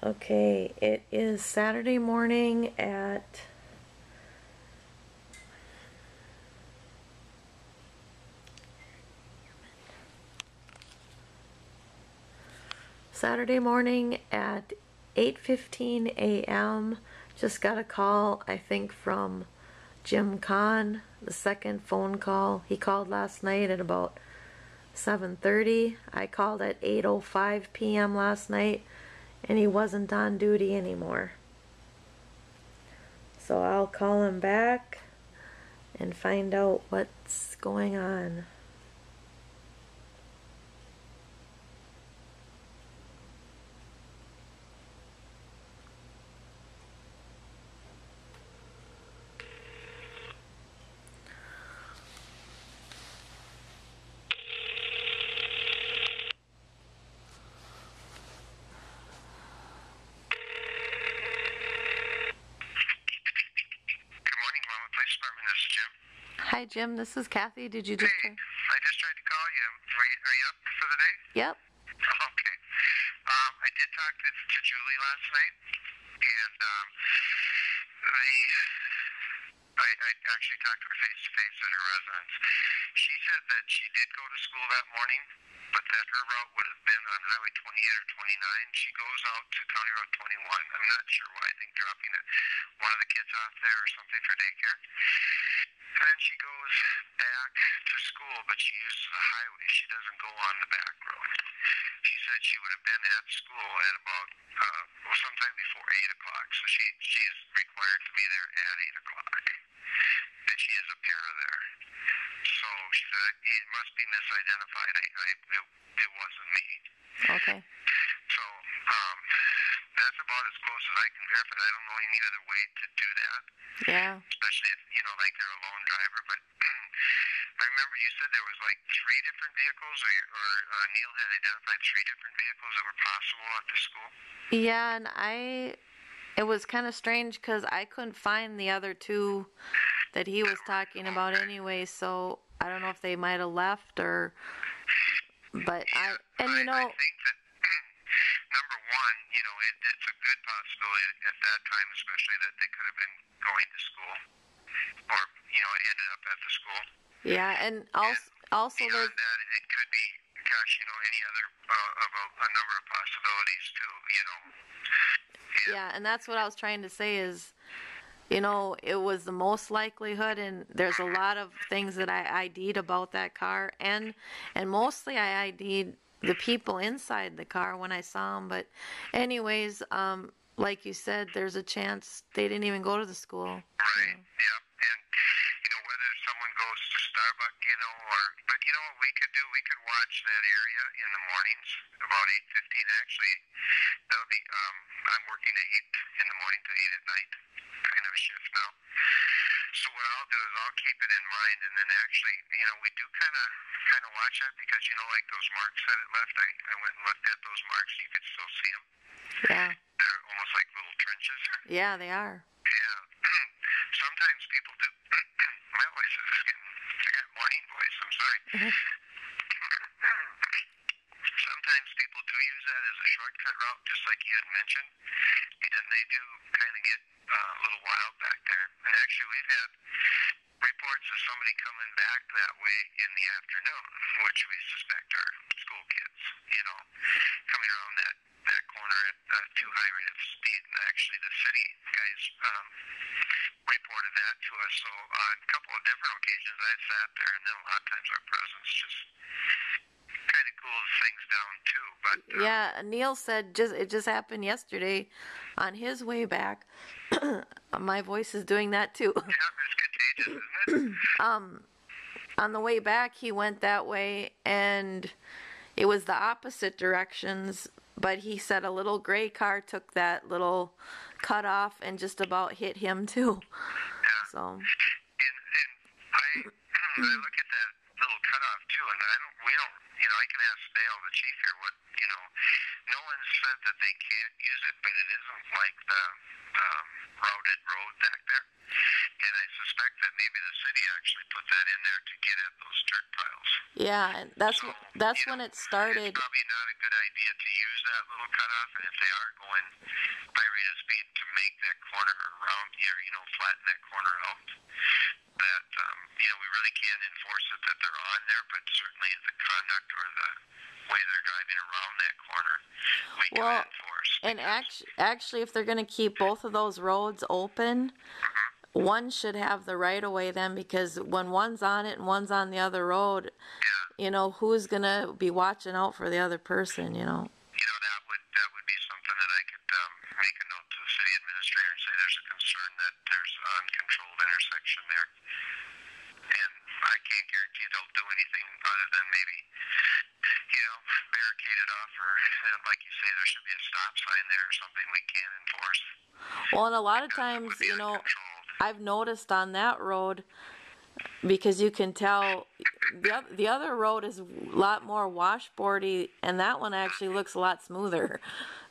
Okay, it is Saturday morning at Saturday morning at 8:15 a.m. Just got a call, I think, from Jim Kahn, the second phone call. He called last night at about 7:30. I called at 8:05 p.m. last night, and he wasn't on duty anymore. So I'll call him back and find out what's going on. Hi, Jim. This is Kathy. Did you just... Hey, I just tried to call you. Are you up for the day? Yep. Okay. I did talk to Julie last night, and I actually talked to her face-to-face at her residence. She said that she did go to school that morning, but that her route would have been on Highway 28 or 29. She goes out to County Road 21. I'm not sure why. I think dropping one of the kids off there or something for daycare. And then she goes back to school, but she uses the highway. She doesn't go on the back road. She said she would have been at school at about, sometime before 8 o'clock. So she's required to be there at 8 o'clock. And she is a para there. So she said, it must be misidentified. It wasn't me. Okay. So that's about as close as I can verify. I don't know any other way to do that. Yeah. Especially if, like they're a lone driver. But I remember you said there was like 3 different vehicles, or Neil had identified 3 different vehicles that were possible at the school. Yeah, and it was kind of strange because I couldn't find the other 2 that he was talking about anyway, so I don't know if they might have left or... But I think that, number one, it's a good possibility at that time, especially that they could have been going to school, or, ended up at the school. Yeah, and also beyond there's... that, it could be, any other of a number of possibilities too, Yeah, and that's what I was trying to say is, it was the most likelihood, and there's a lot of things that I ID'd about that car, and mostly I ID'd the people inside the car when I saw them. But anyways, like you said, there's a chance they didn't even go to the school. Right, yeah. And, whether someone goes to Starbucks, but what we could do, we could watch that area in the mornings, about 8:15. Actually, that would be, I'm working at 8 in the morning to 8 at night, kind of a shift now. So what I'll do is I'll keep it in mind, and then actually, we do kind of watch that, because, like those marks that it left, I went and looked at those marks, and you could still see them. Yeah. They're almost like little trenches. Yeah, they are. Yeah. Sometimes people do. My voice is just I got morning voice, I'm sorry. Sometimes people do use that as a shortcut route, just like you had mentioned, and they do kind of get a little wild back there. And actually, we've had reports of somebody coming back that way in the afternoon, which we suspect are school kids, coming around that corner at too high rate of speed. And actually, the city guys reported that to us. So on a couple of different occasions, I sat there, and then a lot of times our presence just kind of cools things down too. But yeah, Neil said it just happened yesterday on his way back. My voice is doing that too. Yeah, it's contagious, isn't it? On the way back, he went that way, and it was the opposite directions. But he said a little gray car took that little cut off and just about hit him too. Yeah. So. And I look at that little cutoff too, and we don't, I can ask Dale, the chief here, no one said that they can't use it, but it isn't like the routed road back there. And I suspect that maybe the city actually put that in there to get at those dirt piles. Yeah, and that's when it started. It's probably not a good idea to use that little cutoff, and if they are going high rate of speed to make that corner around here, flatten that corner out, that, we really can't enforce it that they're on there, but certainly the conduct or the way they're driving around that corner, we can enforce. And actually, if they're going to keep both of those roads open, one should have the right of way then, because when one's on it and one's on the other road, who's going to be watching out for the other person, that would be something that I could make a note to the city administrator and say there's a concern that there's an uncontrolled intersection there. And I can't guarantee they'll do anything other than maybe, barricade it off, or like you say, there should be a stop sign there or something we can enforce. Well, and a lot of times, I've noticed on that road, because you can tell the other road is a lot more washboardy, and that one actually looks a lot smoother.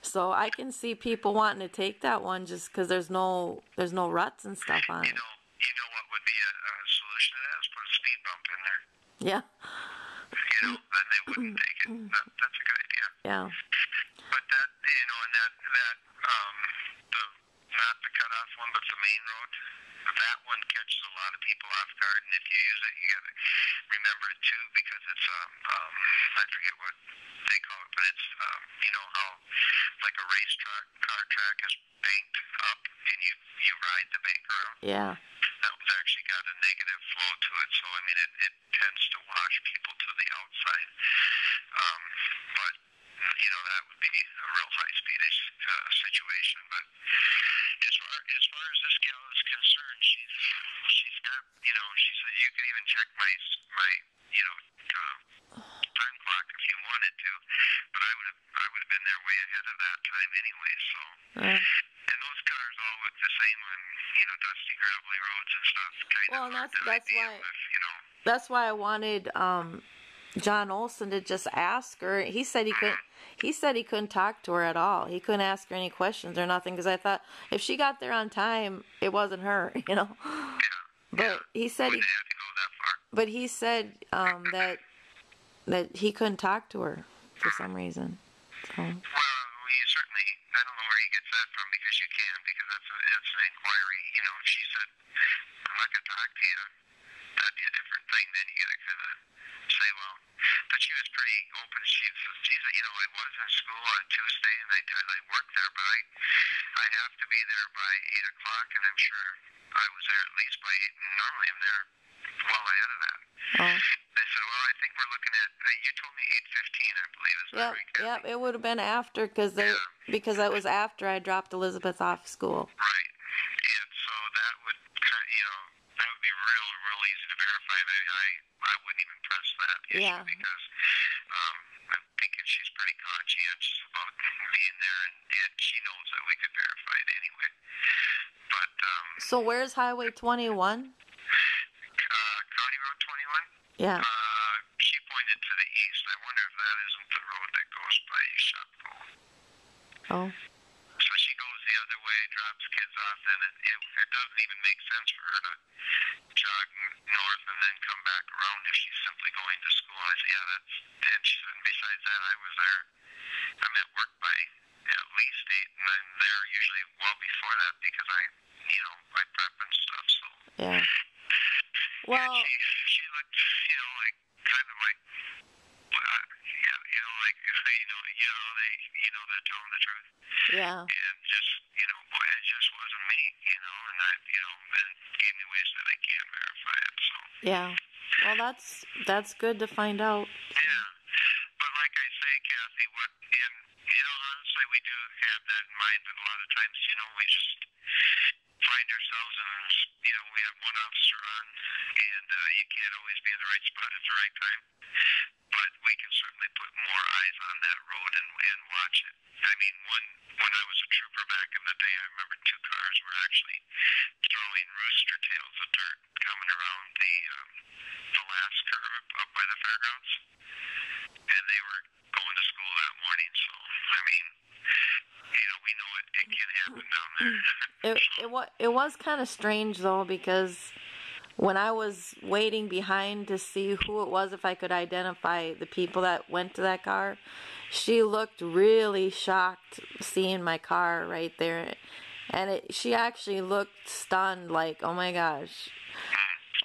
So I can see people wanting to take that one just because there's no ruts and stuff on it. You know what would be a solution to that is put a speed bump in there. Yeah. Then they wouldn't take it. That's a good idea. Yeah. But that, and that not the cutoff one, but the main road, that one catches a lot of people off guard, and if you use it, you got to remember it too, because it's I forget what they call it, but it's how like a race car track is banked up, and you ride the bank around. Yeah. That one's actually got a negative flow to it, so I mean it tends to wash people to the outside. But that would be a real high speed situation. But as far as this gal is concerned, she's got she said you can even check my time clock if you wanted to, but I would have been there way ahead of that time anyway. So and those cars all look the same on dusty gravelly roads and stuff. Well, and that's why I wanted John Olson to just ask her. He said he couldn't talk to her at all. He couldn't ask her any questions or nothing, because I thought if she got there on time, it wasn't her, Yeah. But he said they had to go that far. But he said that he couldn't talk to her for some reason. So. Well, you certainly, I don't know where he gets that from, because you can, because that's an inquiry. If she said, I'm not going to talk to you, that'd be a different thing. Then you got to kind of say, well, but she was pretty open. She says, geez, I was in school on Tuesday, and I worked there, but I have to be there by 8 o'clock, and I'm sure I was there at least by 8, and normally I'm there well ahead of that. Oh. I said, well, I think we're looking at, you told me 8:15, I believe. Is that right, Kathy? Yep, it would have been after, because it was after I dropped Elizabeth off school. Right. And so that would that would be real easy to verify. I wouldn't even press that issue, because I'm thinking she's pretty conscientious about being there, and she knows that we could verify it anyway. But so where's Highway 21? County Road 21? Yeah. She pointed to the east. I wonder if that isn't the road that goes by Shopko. Oh. So she goes the other way, drops kids off, then it doesn't even make sense for her to jog north and then come back around if she's simply going to school. I said, yeah, and she said, and besides that, I'm at work by at least 8, and I'm there usually well before that, because I prep and stuff, so. Yeah. Well. She looked, like, kind of like, they're telling the truth. Yeah. And just, boy, it just wasn't me, and that, then gave me ways that I can't verify it, so. Yeah. Well, that's good to find out. Yeah. But like I say, Kathy, honestly, we do have that in mind, but a lot of times, we just find ourselves in, we have one officer on, and you can't always be in the right spot at the right time. But we can certainly put more eyes on that road and watch it. I mean, when I was a trooper back in the day, I remember 2 cars were actually throwing rooster tails of dirt coming around the last curve up by the fairgrounds, and they were going to school that morning. So, I mean, we know it can happen down there. It was kind of strange though, because when I was waiting behind to see who it was, if I could identify the people that went to that car, she looked really shocked seeing my car right there. And she actually looked stunned, like, oh my gosh.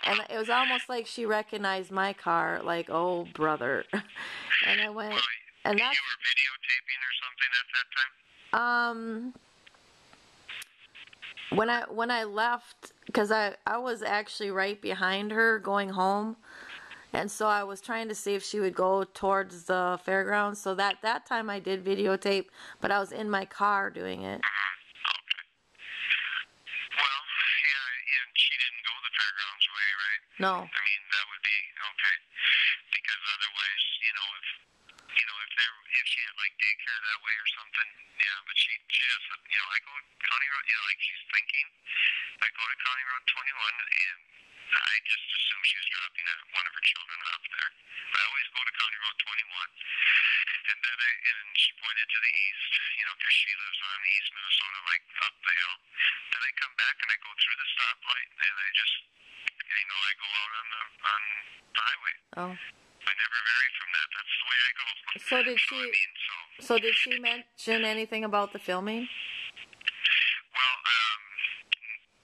And it was almost like she recognized my car, like, oh, brother. And I went, and that's... You were videotaping or something at that time? When I left, because I was actually right behind her going home, and so I was trying to see if she would go towards the fairgrounds. So that time I did videotape, but I was in my car doing it. Okay. Well, yeah, and she didn't go the fairgrounds way, right? No. I mean, that would be okay, because otherwise, if she had like daycare that way or something, yeah. But she just, I go County Road, like she's thinking, I go to County Road 21, and I just assume she was dropping one of her children off there. I always go to County Road 21, and then and she pointed to the east, because she lives on East Minnesota, like up the hill. Then I come back and I go through the stoplight, and I just, I go out on the highway. Oh. I never vary from that. That's the way I go. So did she mention anything about the filming? Well,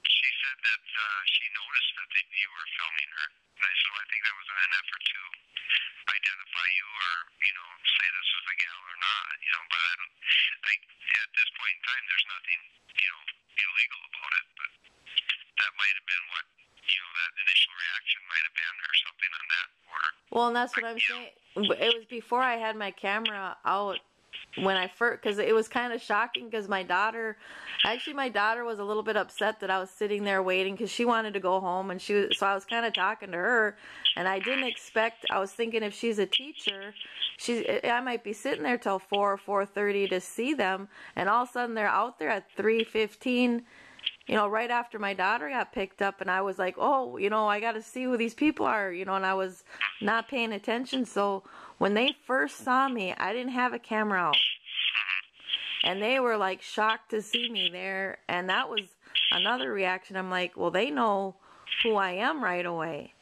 she said that she noticed that you were filming her. And I said, well, I think that was in an effort to identify you, or, say this is the gal or not, but at this point in time, there's nothing, illegal about it, but that might have been what, that initial reaction might have been, or something on that order. Well, and that's what I'm saying. It was before I had my camera out when I first, because it was kind of shocking, because my daughter was a little bit upset that I was sitting there waiting, because she wanted to go home, and so I was kind of talking to her, and I didn't expect, I was thinking if she's a teacher, I might be sitting there till 4 or 4:30 to see them, and all of a sudden they're out there at 3:15, right after my daughter got picked up, and I was like, oh, I got to see who these people are, and I was not paying attention. So when they first saw me, I didn't have a camera out, and they were like shocked to see me there, and that was another reaction. I'm like, well, they know who I am right away,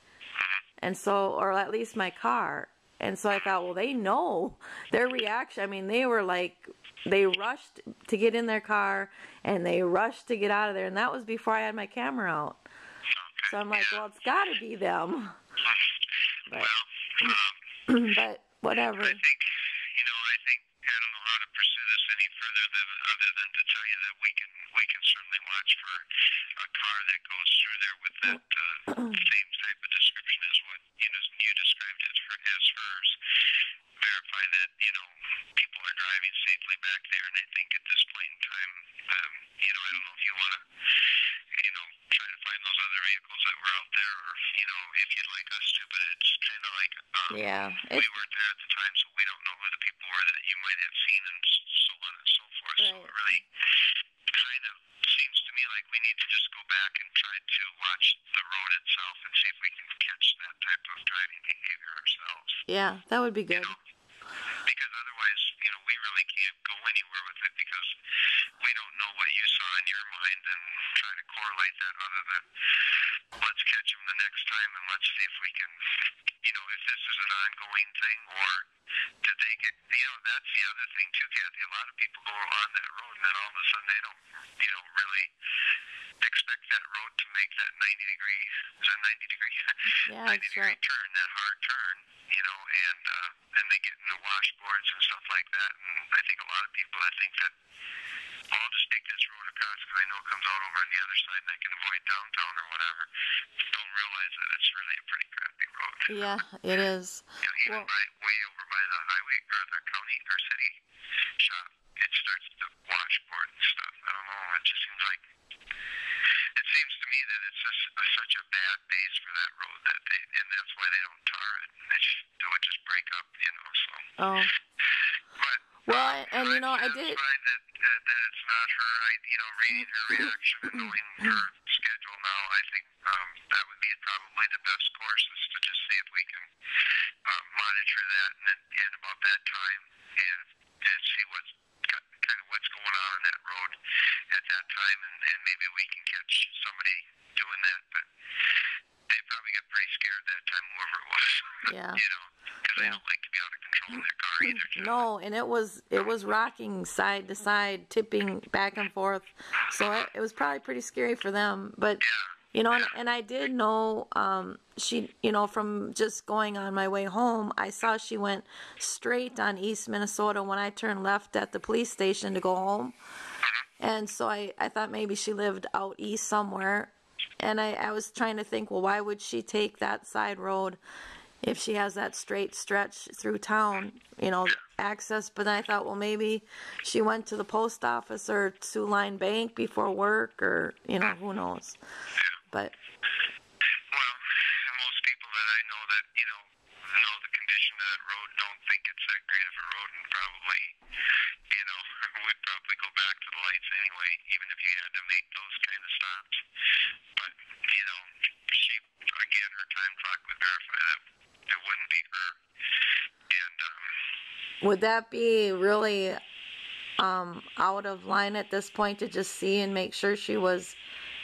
and so, or at least my car, and so I thought, well, they know. Their reaction, I mean, they were like, they rushed to get in their car, and they rushed to get out of there, and that was before I had my camera out. Okay. So I'm like, well, it's got to be them. But, but whatever. I think, I don't know how to pursue this any further other than to tell you that we can certainly watch for a car that goes through there with that same type of description as what you described as hers. Verify that people are driving safely back there, and I think at this point in time, I don't know if you want to try to find those other vehicles that were out there, or if you'd like us to, but it's kind of like we weren't there at the time, so we don't know who the people were that you might have seen, and so on and so forth. Right. So it really kind of seems to me like we need to just go back and try to watch the road itself and see if we can catch that type of driving behavior ourselves. Yeah, that would be good. Because otherwise, we really can't go anywhere with it, because we don't know what you saw in your mind, and try to correlate that other than let's catch them the next time, and let's see if we can, if this is an ongoing thing, or did they get, that's the other thing too, Kathy. A lot of people go on that road, and then all of a sudden they don't, really expect that road to make that 90 degree, is that 90 degree? Yeah, 90 degree turn, that hard turn, and they get in the washboards and stuff like that. And I think a lot of people that think that, I'll just take this road across because I know it comes out over on the other side and I can avoid downtown or whatever, don't realize that it's really a pretty crappy road. Yeah, it is. Even way over by the highway, or the county or city shop, it starts to washboard and stuff. I don't know, it just seems like, it seems to me that it's just such a bad base for that road and that's why they don't tar it. It would just break up, so. Oh. But, well, and I did. That it's not her, reading her reaction and knowing her schedule now, I think that would be probably the best course, is to just see if we can monitor that and about that time, and see what's going on that road at that time, and maybe we can catch somebody doing that. But they probably got pretty scared that time, whoever it was. Yeah. You know, because they don't like to be out of control in their car either. Too. No, and it was rocking side to side, tipping back and forth. So it was probably pretty scary for them. But you know, and I did know she, you know, from just going on my way home, I saw she went straight on East Minnesota when I turned left at the police station to go home. And so I thought maybe she lived out east somewhere. And I was trying to think, well, why would she take that side road if she has that straight stretch through town, you know, access? But then I thought, well, maybe she went to the post office or Sioux Line Bank before work, or, you know, who knows. But well, most people that I know that, you know the condition of that road don't think it's that great of a road, and probably, you know, would probably go back to the lights anyway, even if you had to make those kind of stops. But, you know, she, again, her time clock would verify that it wouldn't be her. And, would that be really out of line at this point to just see and make sure she was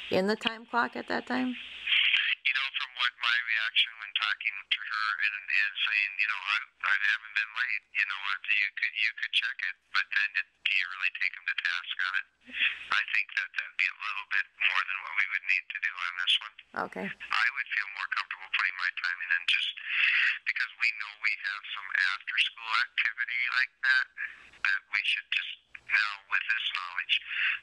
in the time clock at that time? You know, from what my reaction when talking to her and saying, you know, I haven't been late, you know, you could check it, but then do you really take them to task on it? I think that'd be a little bit more than what we would need to do on this one. Okay. I would feel more comfortable putting my time in, and just because we know we have some after school activity like that we should just now, with this knowledge,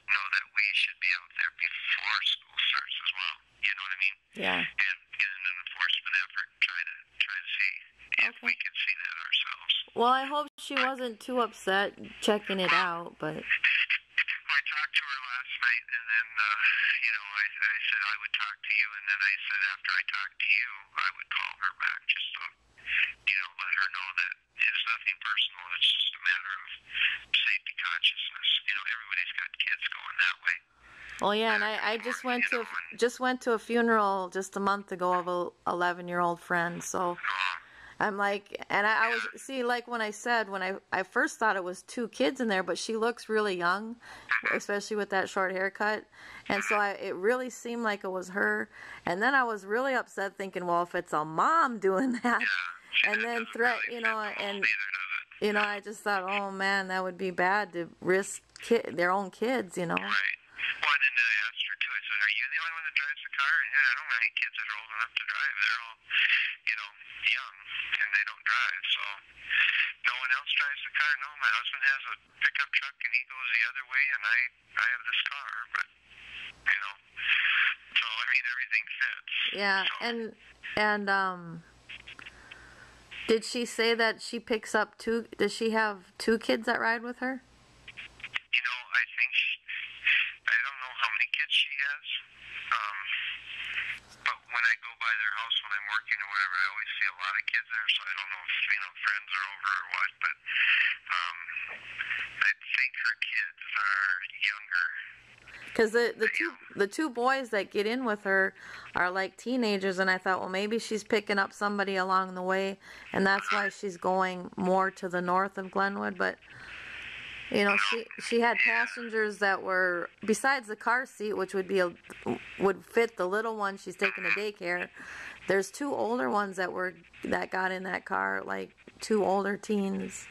know that we should be out there before school starts as well. You know what I mean? Yeah. And in an enforcement effort, try to see if we can see that ourselves. Well, I hope she wasn't too upset checking it out, but I talked to her last night, and then, you know, I said I would talk to you, and then I said after I talked to you, I would call her back just to, you know, let her know that it's nothing personal. It's just a matter of safety consciousness. You know, everybody's got kids going that way. well, yeah, and I just went to a funeral just a month ago of a 11-year-old friend, so I'm like, and I was, see, like when I first thought it was 2 kids in there, but she looks really young, especially with that short haircut, and so it really seemed like it was her, and then I was really upset thinking, well, if it's a mom doing that, and then you know, and, you know, I just thought, oh man, that would be bad to risk their own kids, you know. Right. Well, and then I asked her too, I said, are you the only one that drives the car? And yeah, I don't have any kids that are old enough to drive. They're all, you know, young, and they don't drive, so no one else drives the car. No, my husband has a pickup truck, and he goes the other way, and I have this car, but, you know, so, I mean, everything fits. Yeah, so. and did she say that she picks up does she have 2 kids that ride with her? You know, I think I don't know how many kids she has, but when I go by their house when I'm working or whatever, I always see a lot of kids there, so I don't know if, you know, friends are over or what, but I think her kids are younger. Because the two boys that get in with her are like teenagers, and I thought, well, maybe she's picking up somebody along the way, and that's why she's going more to the north of Glenwood. But you know, she had passengers that were, besides the car seat, which would fit the little one she's taking to daycare. There's 2 older ones that got in that car, like 2 older teens.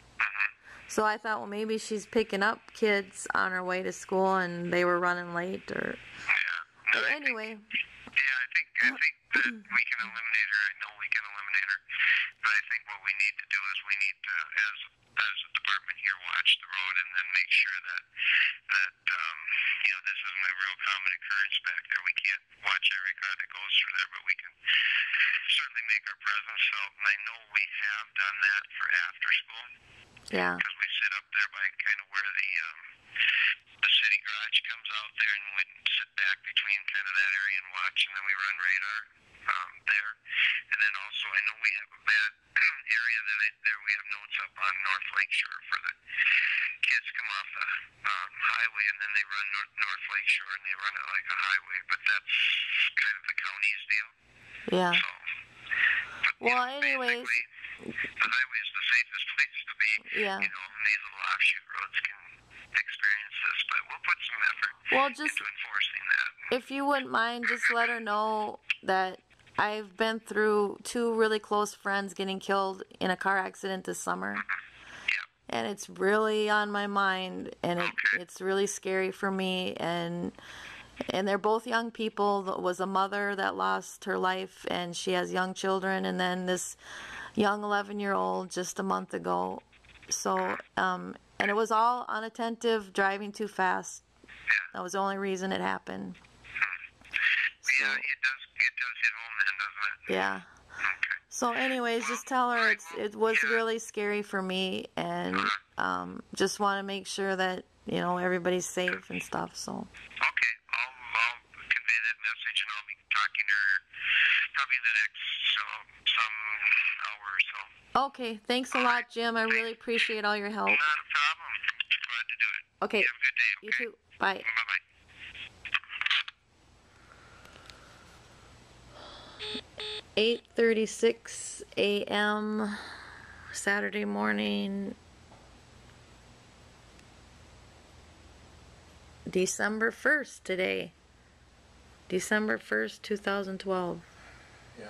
So I thought, well, maybe she's picking up kids on her way to school, and they were running late, or. Yeah. But anyway. I think that we can eliminate her. I know we can eliminate her, but I think what we need to do is we need to, as a department here, watch the road and then make sure that you know, this isn't a real common occurrence back there. We can't watch every car that goes through there, but we can certainly make our presence felt. And I know we have done that for after school. Yeah. Because we sit up there by kind of where the city garage comes out there, and we sit back between kind of that area and watch, and then we run radar there. And then also, I know we have a bad area there we have notes up on North Lakeshore for the kids come off the highway, and then they run North Lakeshore, and they run it like a highway, but that's kind of the county's deal. Yeah. So, but, well, you know, anyways. The highway is the safest place to be. Yeah. You know, and these little offshoot roads can experience this, but we'll put some effort into enforcing that. If you wouldn't mind, just let her know that I've been through 2 really close friends getting killed in a car accident this summer. Yeah. And it's really on my mind, and it's really scary for me. And they're both young people. There was a mother that lost her life, and she has young children, and then this young 11-year-old just a month ago. So, and it was all unattentive, driving too fast. Yeah. That was the only reason it happened. Yeah, it does hit home then, doesn't it? Yeah. Okay. So anyways, just tell her it was really scary for me, and just want to make sure that, you know, everybody's safe and stuff. So. Okay, I'll convey that message, and I'll be talking to her probably in the next some hour or so. Okay, thanks a lot, Jim. I really appreciate all your help. Not a problem. Glad to do it. Okay. You have a good day. Okay? You too. Bye. Bye-bye. 8:36 a.m. Saturday morning, December 1st today. December 1st, 2012. Yeah,